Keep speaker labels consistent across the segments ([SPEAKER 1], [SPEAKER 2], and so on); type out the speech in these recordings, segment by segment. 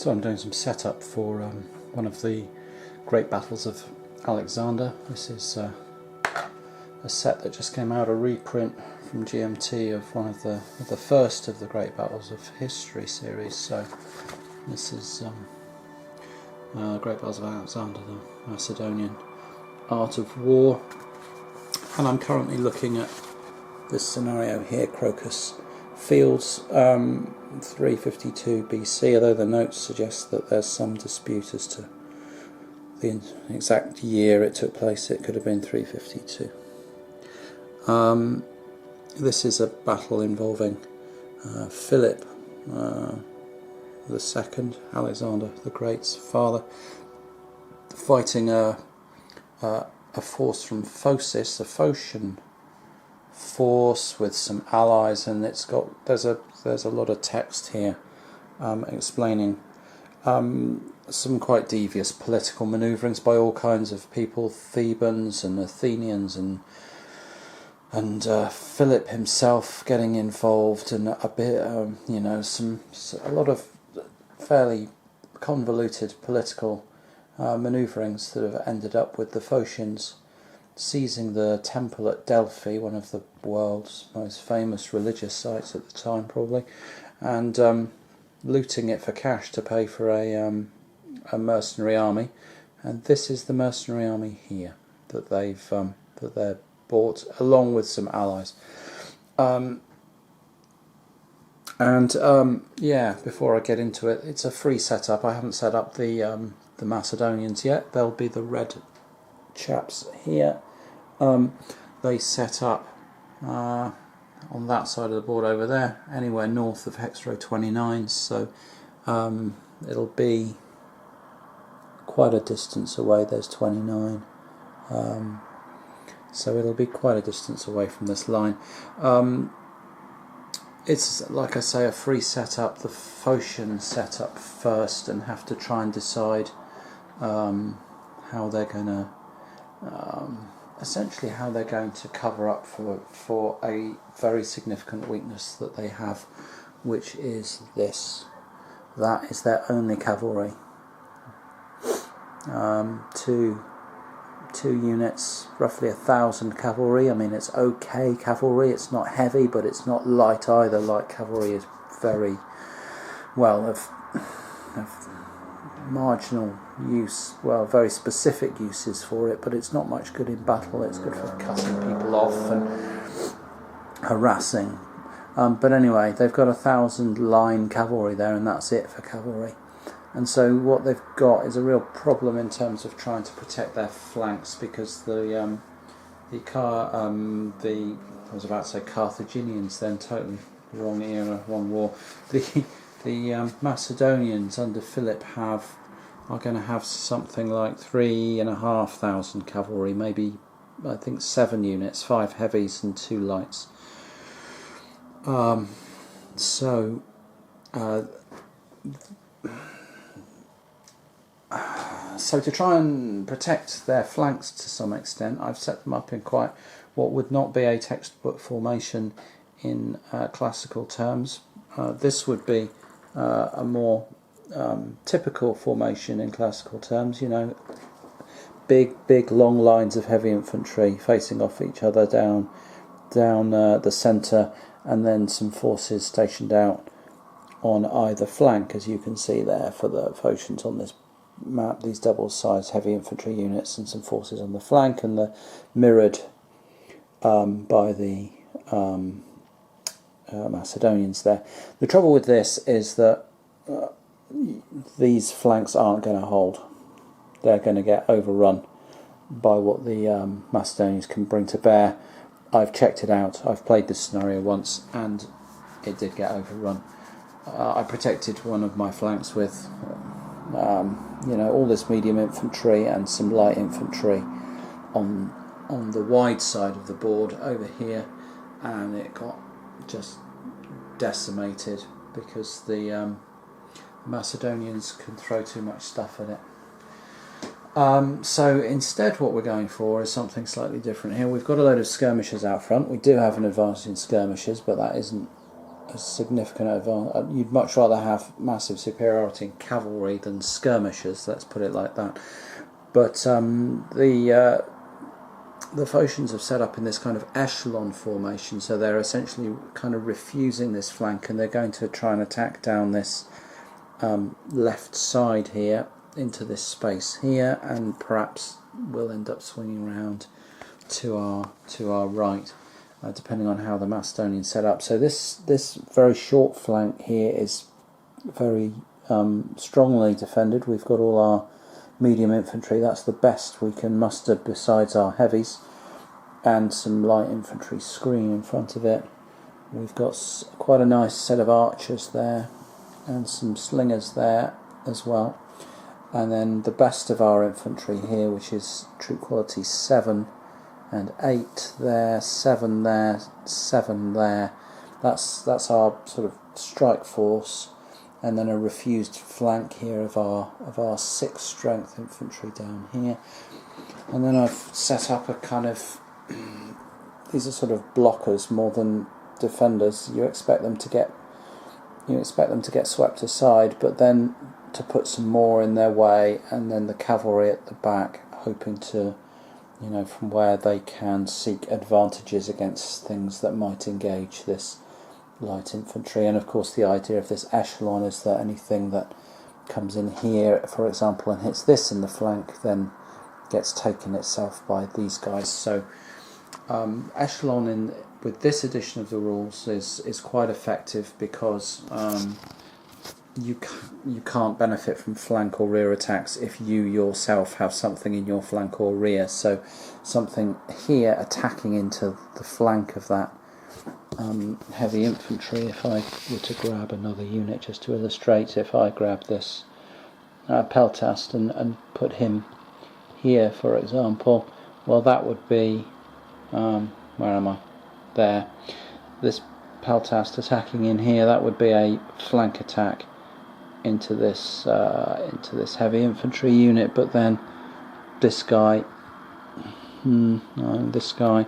[SPEAKER 1] So I'm doing some setup for one of the great battles of Alexander. This is a set that just came out, a reprint from GMT of one of the first of the Great Battles of History series. So this is Great Battles of Alexander, the Macedonian Art of War, and I'm currently looking at this scenario here, Crocus Fields, 352 BC, although the notes suggest that there's some dispute as to the exact year it took place. It could have been 352. This is a battle involving Philip the Second, Alexander the Great's father, fighting a force from Phocis, a Phocian force with some allies, and there's a lot of text here explaining some quite devious political manoeuvrings by all kinds of people, Thebans and Athenians, and Philip himself getting involved, and a bit, a lot of fairly convoluted political manoeuvrings that have ended up with the Phocians seizing the temple at Delphi, one of the world's most famous religious sites at the time probably, and looting it for cash to pay for a mercenary army. And this is the mercenary army here that they're bought along with some allies. Before I get into it, it's a free setup. I haven't set up the Macedonians yet. They'll be the red chaps here. They set up on that side of the board over there, anywhere north of hex row 29, so it'll be quite a distance away. There's 29, so it'll be quite a distance away from this line. It's, like I say, a free setup. The Phocian set up first and have to try and decide how they're going to essentially how they're going to cover up for a very significant weakness that they have, which is this. That is their only cavalry. Two units, roughly 1,000 cavalry. I mean, it's okay cavalry. It's not heavy, but it's not light either. Light cavalry is very well of marginal use, well, very specific uses for it, but it's not much good in battle. It's good for cutting people off and harassing. But anyway, they've got 1,000 line cavalry there, and that's it for cavalry. And so what they've got is a real problem in terms of trying to protect their flanks, because I was about to say Carthaginians, then totally wrong era, wrong war. The Macedonians under Philip are going to have something like 3,500 cavalry, maybe I think 7 units, 5 heavies and 2 lights. So to try and protect their flanks to some extent, I've set them up in quite what would not be a textbook formation in classical terms. This would be a more typical formation in classical terms, big long lines of heavy infantry facing off each other down the centre, and then some forces stationed out on either flank, as you can see there for the Phocians on this map, these double-sized heavy infantry units, and some forces on the flank, and the mirrored by the Macedonians there. The trouble with this is that these flanks aren't going to hold. They're going to get overrun by what the Macedonians can bring to bear. I've checked it out. I've played this scenario once, and it did get overrun. I protected one of my flanks with all this medium infantry and some light infantry on the wide side of the board over here, and it got just decimated because the Macedonians can throw too much stuff at it. So instead what we're going for is something slightly different here. We've got a load of skirmishers out front. We do have an advantage in skirmishers, but that isn't a significant advantage. You'd much rather have massive superiority in cavalry than skirmishers, let's put it like that. But the Phocians have set up in this kind of echelon formation, so they're essentially kind of refusing this flank, and they're going to try and attack down this left side here into this space here, and perhaps we'll end up swinging around to our right, depending on how the Macedonians set up. So this very short flank here is very strongly defended. We've got all our medium infantry. That's the best we can muster besides our heavies, and some light infantry screen in front of it. We've got quite a nice set of archers there and some slingers there as well, and then the best of our infantry here, which is troop quality 7 and 8 there, 7 there, 7 there. That's our sort of strike force, and then a refused flank here of our 6 strength infantry down here. And then I've set up a kind of these are sort of blockers more than defenders. You expect them to get swept aside, but then to put some more in their way, and then the cavalry at the back, hoping to, from where they can seek advantages against things that might engage this light infantry. And of course the idea of this echelon is that anything that comes in here, for example, and hits this in the flank, then gets taken itself by these guys. So echelon with this edition of the rules is quite effective, because you can't benefit from flank or rear attacks if you yourself have something in your flank or rear. So something here attacking into the flank of that heavy infantry. If I were to grab another unit just to illustrate, if I grab this Peltast and put him here, for example, well, that would be where am I? There. This Peltast attacking in here, that would be a flank attack into this heavy infantry unit. But then this guy, this guy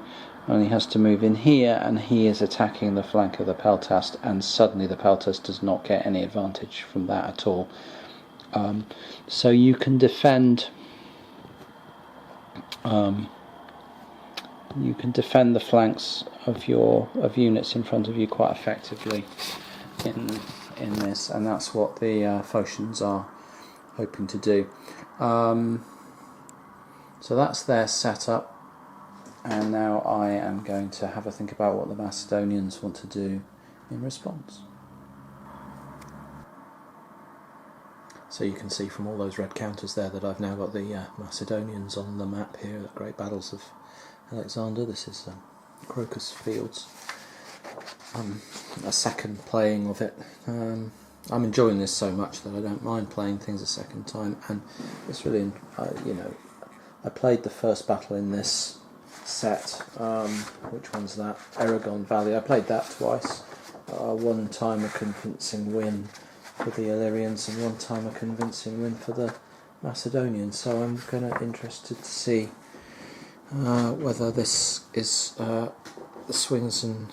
[SPEAKER 1] only has to move in here, and he is attacking the flank of the Peltast, and suddenly the Peltast does not get any advantage from that at all. So you can defend. You can defend the flanks of units in front of you quite effectively in this, and that's what the Phocians are hoping to do. So that's their setup, and now I am going to have a think about what the Macedonians want to do in response. So you can see from all those red counters there that I've now got the Macedonians on the map here, the Great Battles of Alexander. This is Crocus Fields. A second playing of it. I'm enjoying this so much that I don't mind playing things a second time, and it's really, I played the first battle in this set. Which one's that? Aragon Valley. I played that twice. One time a convincing win for the Illyrians, and one time a convincing win for the Macedonians. So I'm interested to see whether this is swings and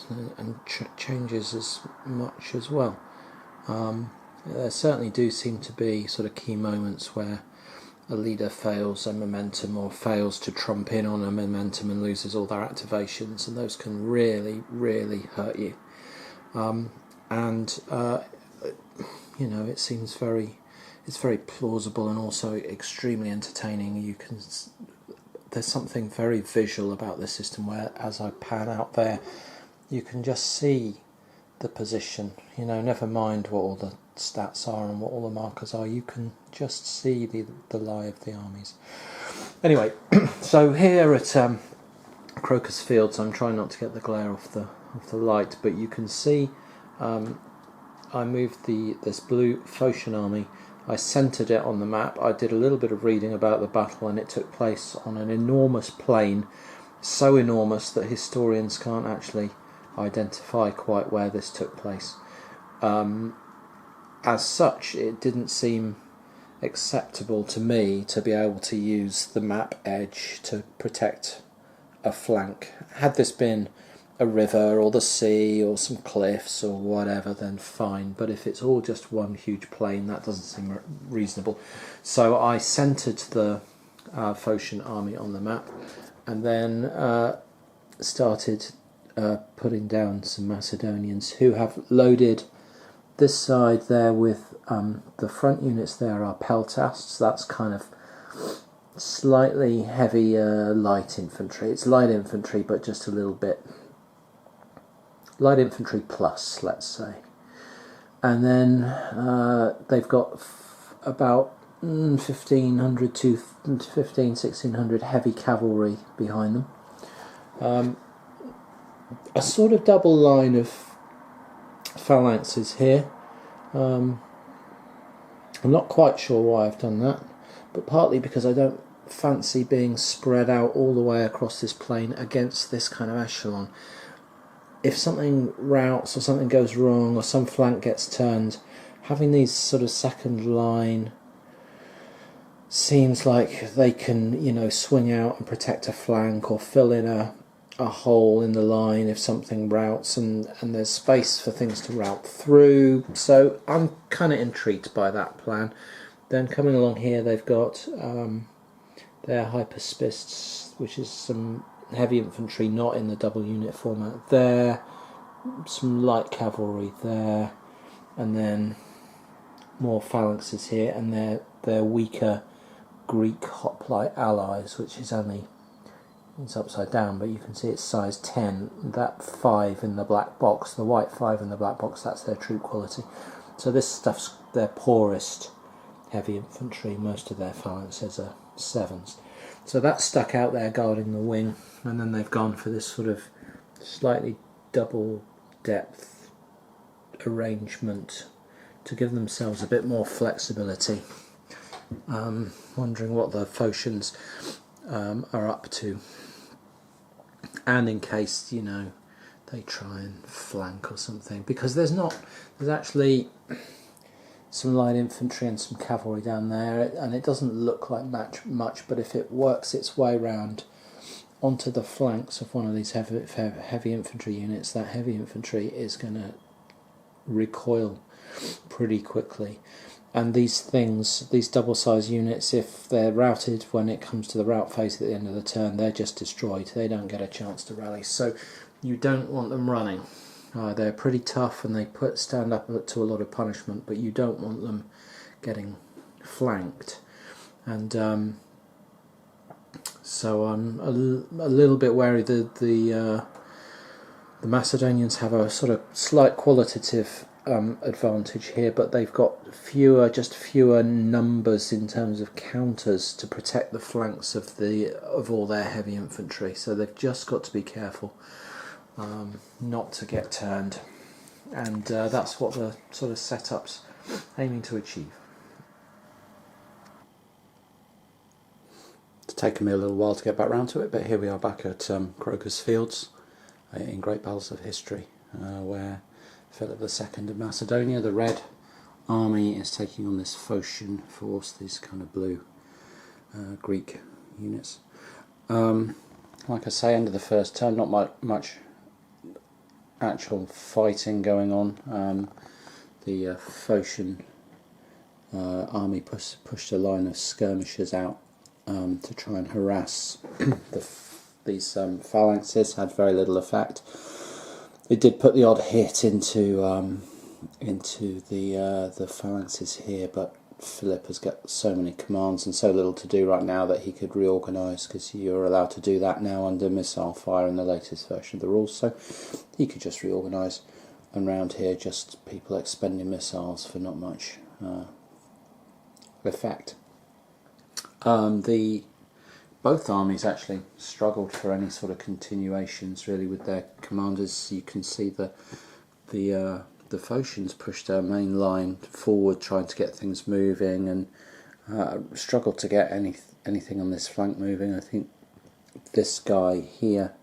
[SPEAKER 1] changes as much as well. There certainly do seem to be sort of key moments where a leader fails a momentum, or fails to trump in on a momentum and loses all their activations, and those can really, really hurt you. It seems it's very plausible and also extremely entertaining. There's something very visual about this system where, as I pan out there, you can just see the position. Never mind what all the stats are and what all the markers are. You can just see the lie of the armies. Anyway, so here at Crocus Fields, I'm trying not to get the glare off the light, but you can see I moved this blue Phocian army. I centred it on the map. I did a little bit of reading about the battle, and it took place on an enormous plain, so enormous that historians can't actually identify quite where this took place. As such, it didn't seem acceptable to me to be able to use the map edge to protect a flank. Had this been a river or the sea or some cliffs or whatever, then fine. But if it's all just one huge plain, that doesn't seem reasonable. So I centred the Phocian army on the map, and then started putting down some Macedonians who have loaded this side there with the front units. There are peltasts. That's kind of slightly heavier light infantry. It's light infantry, but just a little bit light infantry plus, let's say. And then they've got about 1,500 to 1,600 heavy cavalry behind them. A sort of double line of phalanxes here. I'm not quite sure why I've done that, but partly because I don't fancy being spread out all the way across this plain against this kind of echelon. If something routs or something goes wrong or some flank gets turned, having these sort of second line seems like they can, you know, swing out and protect a flank or fill in a hole in the line if something routs, and there's space for things to route through. So I'm kind of intrigued by that plan. Then coming along here, they've got their hyperspists, which is some heavy infantry not in the double unit format there, some light cavalry there, and then more phalanxes here, and their weaker Greek hoplite allies, which is only, it's upside down, but you can see it's size 10. That 5 in the black box, the white 5 in the black box, that's their troop quality. So this stuff's their poorest heavy infantry. Most of their phalanxes are 7s. So that's stuck out there guarding the wing, and then they've gone for this sort of slightly double depth arrangement to give themselves a bit more flexibility. Wondering what the Phocians are up to, and in case, you know, they try and flank or something, because there's actually some light infantry and some cavalry down there, and it doesn't look like much, but if it works its way round onto the flanks of one of these heavy infantry units, that heavy infantry is going to recoil pretty quickly. And these things, these double-sized units, if they're routed when it comes to the rout phase at the end of the turn, they're just destroyed. They don't get a chance to rally. So you don't want them running. They're pretty tough and they stand up to a lot of punishment, but you don't want them getting flanked. And so I'm a little bit wary that the Macedonians have a sort of slight qualitative advantage here, but they've got fewer numbers in terms of counters to protect the flanks of all their heavy infantry. So they've just got to be careful not to get turned, and that's what the sort of setup's aiming to achieve. It's taken me a little while to get back round to it, but here we are back at Crocus Fields in Great Battles of History, where Philip II of Macedonia, the Red Army, is taking on this Phocian force, these kind of blue Greek units. Like I say, end of the first turn, not much actual fighting going on. The Phocian army pushed a line of skirmishers out to try and harass these phalanxes. Had very little effect. It did put the odd hit into the phalanxes here, but Philip has got so many commands and so little to do right now that he could reorganise, because you're allowed to do that now under missile fire in the latest version of the rules. So he could just reorganise, and round here just people expending missiles for not much effect. Both armies actually struggled for any sort of continuations really with their commanders. You can see the Phocians pushed their main line forward trying to get things moving, and struggled to get anything on this flank moving. I think this guy here,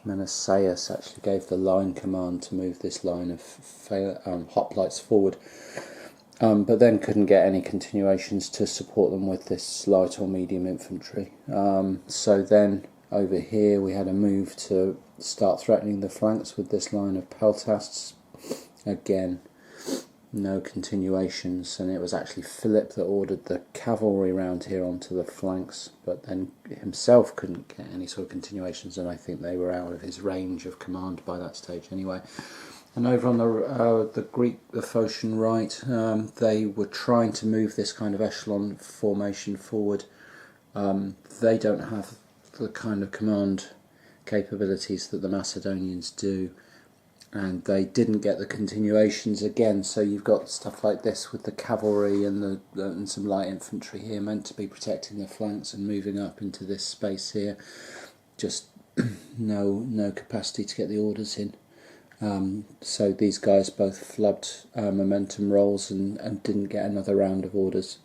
[SPEAKER 1] Meneceus, actually gave the line command to move this line of hoplites forward, but then couldn't get any continuations to support them with this light or medium infantry. So then Over here we had a move to start threatening the flanks with this line of peltasts. Again, no continuations, and it was actually Philip that ordered the cavalry round here onto the flanks, but then himself couldn't get any sort of continuations, and I think they were out of his range of command by that stage anyway. And over on the Phocian right, they were trying to move this kind of echelon formation forward. They don't have the kind of command capabilities that the Macedonians do, and they didn't get the continuations again, so you've got stuff like this with the cavalry and and some light infantry here meant to be protecting the flanks and moving up into this space here. Just no capacity to get the orders in. So these guys both flubbed momentum rolls and didn't get another round of orders.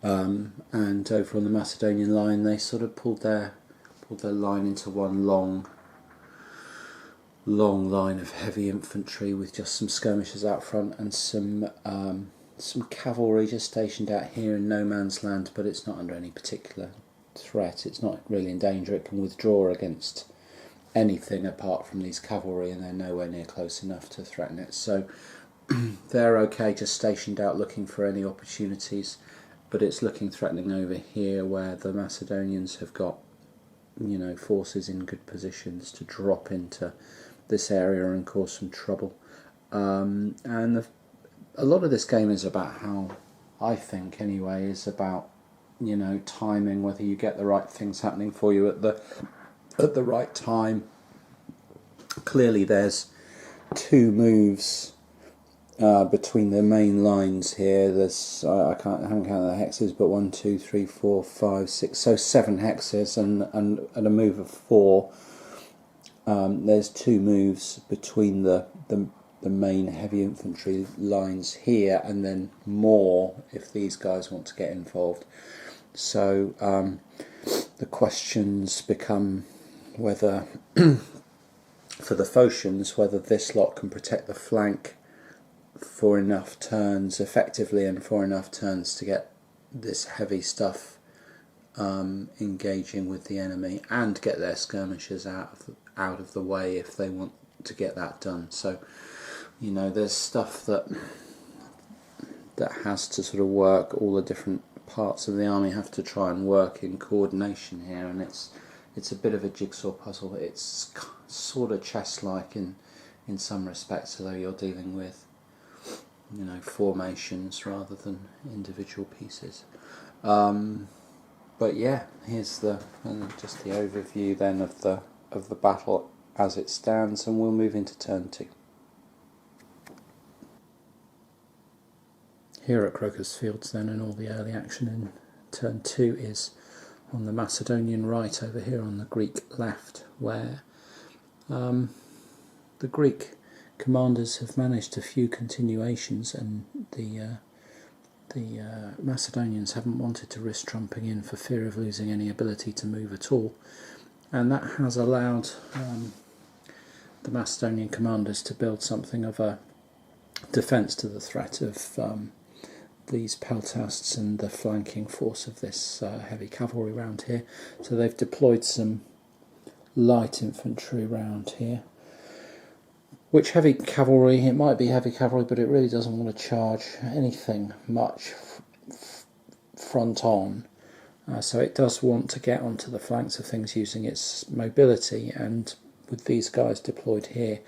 [SPEAKER 1] And over on the Macedonian line, they sort of pulled their line into one long line of heavy infantry with just some skirmishers out front and some cavalry just stationed out here in no man's land, but it's not under any particular threat. It's not really in danger. It can withdraw against anything apart from these cavalry, and they're nowhere near close enough to threaten it. So they're okay, just stationed out looking for any opportunities, but it's looking threatening over here where the Macedonians have got, you know, forces in good positions to drop into this area and cause some trouble. And a lot of this game is about how, I think anyway, is about, you know, timing, whether you get the right things happening for you at the right time. Clearly there's two moves between the main lines here. There's I haven't counted the hexes, but 1, 2, 3, 4, 5, 6, so 7 hexes and a move of 4. There's two moves between the main heavy infantry lines here, and then more if these guys want to get involved. So the questions become whether, for the Phocians, whether this lot can protect the flank for enough turns effectively and for enough turns to get this heavy stuff engaging with the enemy and get their skirmishers out of the way if they want to get that done. So, you know, there's stuff that has to sort of work. All the different parts of the army have to try and work in coordination here, and it's a bit of a jigsaw puzzle. It's sort of chess-like in some respects, although you're dealing with, you know, formations rather than individual pieces. But yeah, here's just the overview then of the battle as it stands, and we'll move into turn 2. Here at Crocus Fields then, and all the early action in turn 2 is on the Macedonian right over here on the Greek left, where the Greek commanders have managed a few continuations, and the Macedonians haven't wanted to risk trumping in for fear of losing any ability to move at all, and that has allowed the Macedonian commanders to build something of a defence to the threat of these peltasts and the flanking force of this heavy cavalry round here. So they've deployed some light infantry round here, which heavy cavalry, it might be heavy cavalry, but it really doesn't want to charge anything much front on, so it does want to get onto the flanks of things using its mobility, and with these guys deployed here,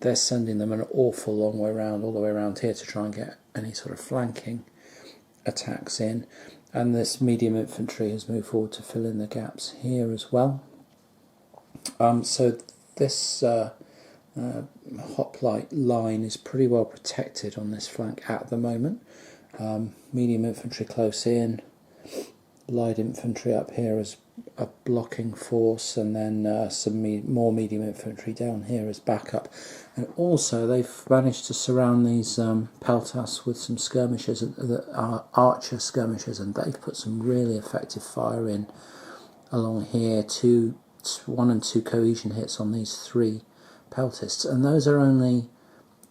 [SPEAKER 1] they're sending them an awful long way around, all the way around here, to try and get any sort of flanking attacks in. And this medium infantry has moved forward to fill in the gaps here as well. So this hoplite line is pretty well protected on this flank at the moment. Medium infantry close in, light infantry up here as a blocking force, and then some more medium infantry down here as backup. And also they've managed to surround these peltasts with some skirmishers that are archer skirmishers, and they've put some really effective fire in along here. 1 and 2 cohesion hits on these 3 peltasts, and those are only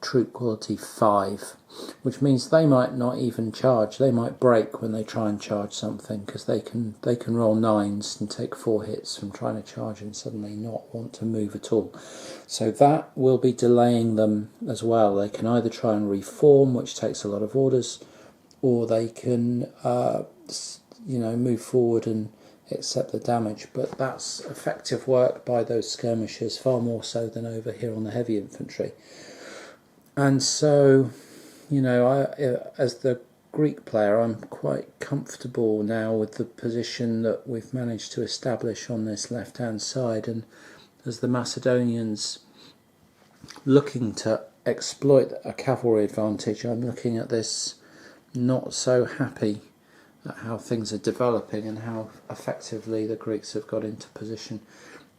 [SPEAKER 1] troop quality 5, which means they might not even charge. They might break when they try and charge something, because they can roll 9s and take 4 hits from trying to charge and suddenly not want to move at all. So that will be delaying them as well. They can either try and reform, which takes a lot of orders, or they can move forward and accept the damage. But that's effective work by those skirmishers, far more so than over here on the heavy infantry. And so, as the Greek player, I'm quite comfortable now with the position that we've managed to establish on this left-hand side. And as the Macedonians looking to exploit a cavalry advantage, I'm looking at this not so happy at how things are developing and how effectively the Greeks have got into position.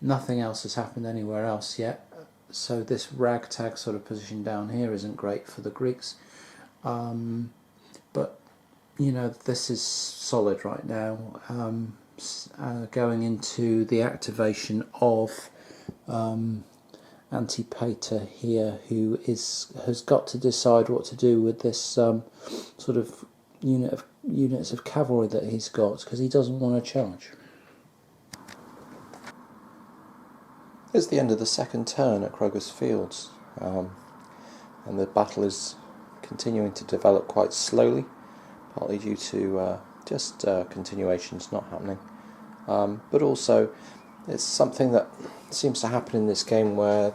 [SPEAKER 1] Nothing else has happened anywhere else yet. So this ragtag sort of position down here isn't great for the Greeks, but this is solid right now. Going into the activation of Antipater here, who has got to decide what to do with this sort of units of cavalry that he's got, because he doesn't want to charge.
[SPEAKER 2] It's the end of the second turn at Crocus Fields, and the battle is continuing to develop quite slowly, partly due to just continuations not happening, but also it's something that seems to happen in this game where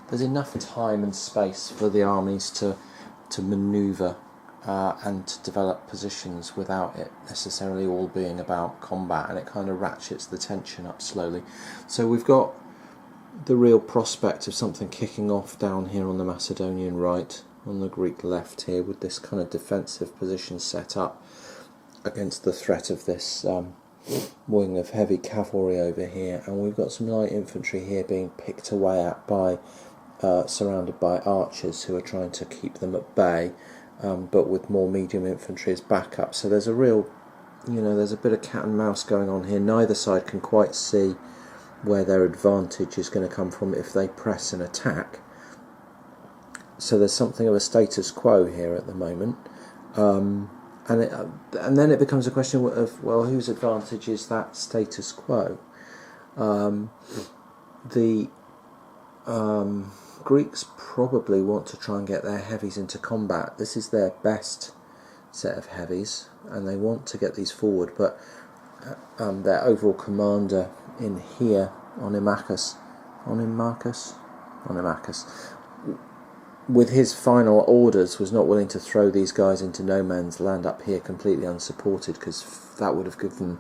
[SPEAKER 2] there's enough time and space for the armies to manoeuvre and to develop positions without it necessarily all being about combat, and it kind of ratchets the tension up slowly. So we've got the real prospect of something kicking off down here on the Macedonian right, on the Greek left here, with this kind of defensive position set up against the threat of this wing of heavy cavalry over here, and we've got some light infantry here being picked away at by surrounded by archers who are trying to keep them at bay, but with more medium infantry as backup. So there's a real, there's a bit of cat and mouse going on here. Neither side can quite see where their advantage is going to come from if they press and attack. So there's something of a status quo here at the moment, and then it becomes a question of, well, whose advantage is that status quo? The Greeks probably want to try and get their heavies into combat. This is their best set of heavies, and they want to get these forward, but their overall commander in here, Onimakis, with his final orders, was not willing to throw these guys into no man's land up here completely unsupported, because that would have given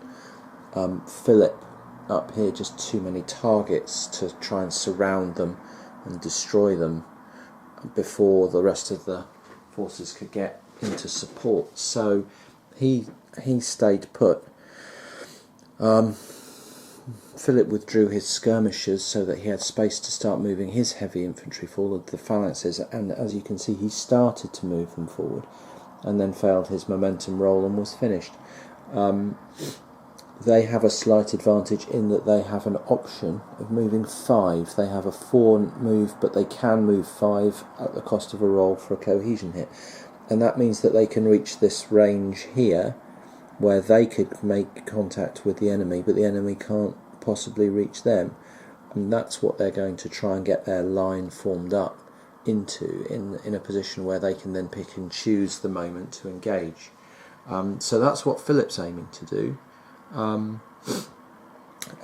[SPEAKER 2] Philip up here just too many targets to try and surround them and destroy them before the rest of the forces could get into support. So he stayed put. Philip withdrew his skirmishers so that he had space to start moving his heavy infantry forward, the phalanxes, and as you can see, he started to move them forward and then failed his momentum roll and was finished. They have a slight advantage in that they have an option of moving 5. They have a 4 move, but they can move 5 at the cost of a roll for a cohesion hit, and that means that they can reach this range here where they could make contact with the enemy, but the enemy can't possibly reach them, and that's what they're going to try and get their line formed up into, in a position where they can then pick and choose the moment to engage. So that's what Philip's aiming to do, and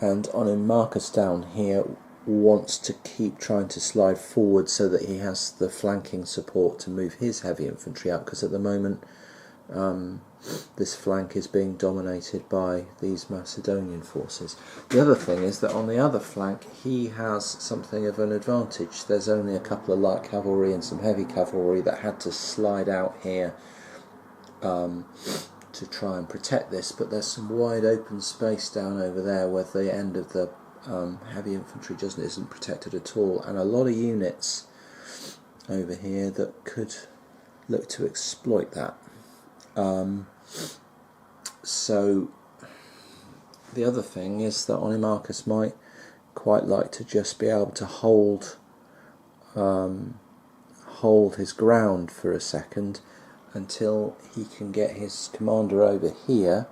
[SPEAKER 2] Onimakis down here wants to keep trying to slide forward so that he has the flanking support to move his heavy infantry up, because at the moment this flank is being dominated by these Macedonian forces. The other thing is that on the other flank he has something of an advantage. There's only a couple of light cavalry and some heavy cavalry that had to slide out here to try and protect this, but there's some wide open space down over there where the end of the heavy infantry isn't protected at all, and a lot of units over here that could look to exploit that. So the other thing is that Onimakis might quite like to just be able to hold hold his ground for a second until he can get his commander over here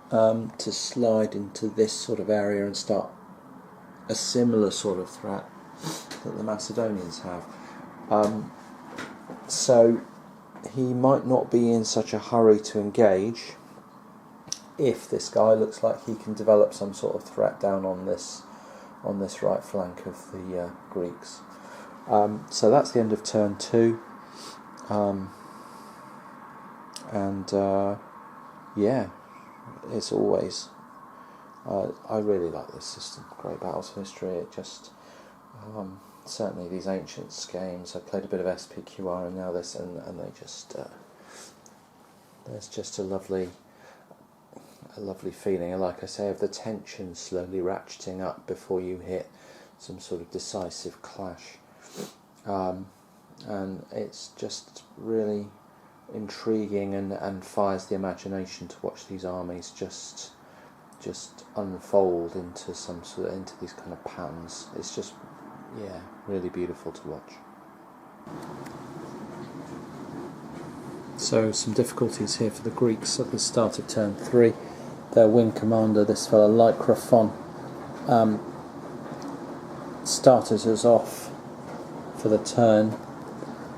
[SPEAKER 2] to slide into this sort of area and start a similar sort of threat that the Macedonians have. So he might not be in such a hurry to engage if this guy looks like he can develop some sort of threat down on this right flank of the Greeks. So that's the end of turn 2. Yeah, it's always I really like this system. Great Battles of History. It just certainly these ancient games. I played a bit of SPQR and now this, and they just there's just a lovely feeling, and like I say, of the tension slowly ratcheting up before you hit some sort of decisive clash, and it's just really intriguing and fires the imagination to watch these armies just unfold into these kind of patterns. It's just, yeah, really beautiful to watch.
[SPEAKER 1] So some difficulties here for the Greeks at the start of turn 3. Their wing commander, this fellow Lycrophon, started us off for the turn,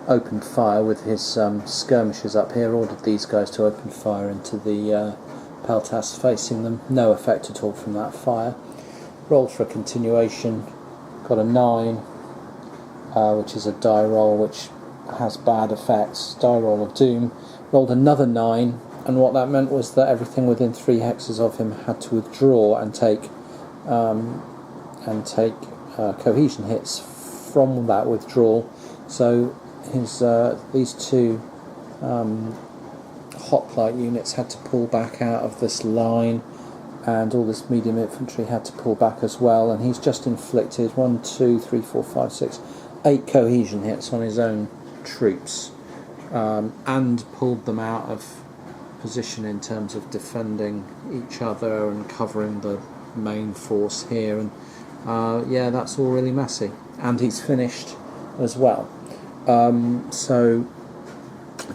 [SPEAKER 1] opened fire with his skirmishers up here, ordered these guys to open fire into the peltasts facing them. No effect at all from that fire. Rolled for a continuation, got a 9, which is a die roll which has bad effects, die roll of doom. Rolled another 9, and what that meant was that everything within 3 hexes of him had to withdraw and take cohesion hits from that withdrawal. So his these 2 hoplite units had to pull back out of this line, and all this medium infantry had to pull back as well, and he's just inflicted 1, 2, 3, 4, 5, 6, 8 cohesion hits on his own troops, and pulled them out of position in terms of defending each other and covering the main force here, and yeah, that's all really messy, and he's finished as well. So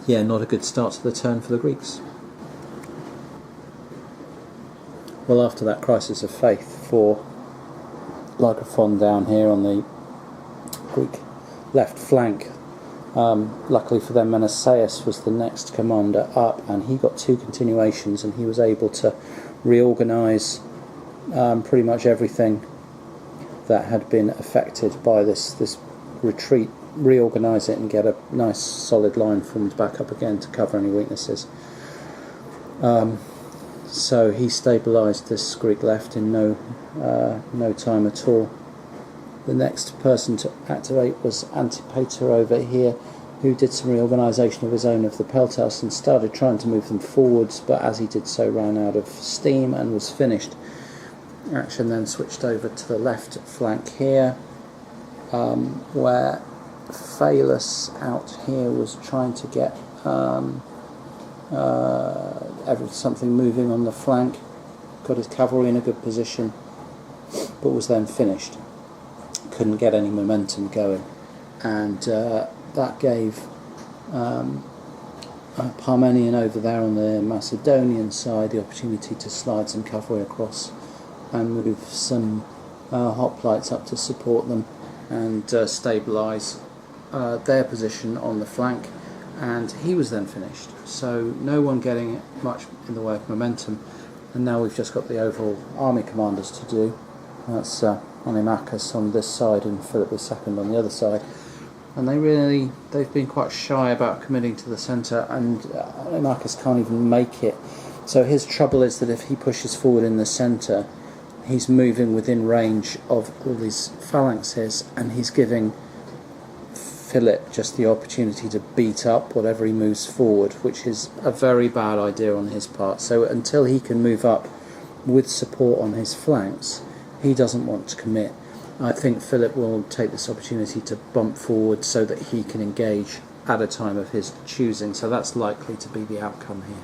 [SPEAKER 1] yeah, not a good start to the turn for the Greeks. Well, after that crisis of faith for Lycrophon down here on the Greek left flank, luckily for them, Meneceus was the next commander up, and he got 2 continuations, and he was able to reorganise pretty much everything that had been affected by this retreat, reorganise it and get a nice solid line formed back up again to cover any weaknesses. So he stabilised this Greek left in no time at all. The next person to activate was Antipater over here, who did some reorganisation of his own of the peltasts and started trying to move them forwards, but as he did so ran out of steam and was finished. Action then switched over to the left flank here, where Phalus out here was trying to get something moving on the flank, got his cavalry in a good position, but was then finished. Couldn't get any momentum going, and that gave Parmenion over there on the Macedonian side the opportunity to slide some cavalry across and move some hoplites up to support them and stabilise their position on the flank, and he was then finished. So no one getting much in the way of momentum, and now we've just got the overall army commanders to do. That's Onimakis on this side and Philip II on the other side, and they've been quite shy about committing to the centre, and Onimakis can't even make it. So his trouble is that if he pushes forward in the centre, he's moving within range of all these phalanxes, and he's giving Philip just the opportunity to beat up whatever he moves forward, which is a very bad idea on his part. So until he can move up with support on his flanks, he doesn't want to commit. I think Philip will take this opportunity to bump forward so that he can engage at a time of his choosing, so that's likely to be the outcome here.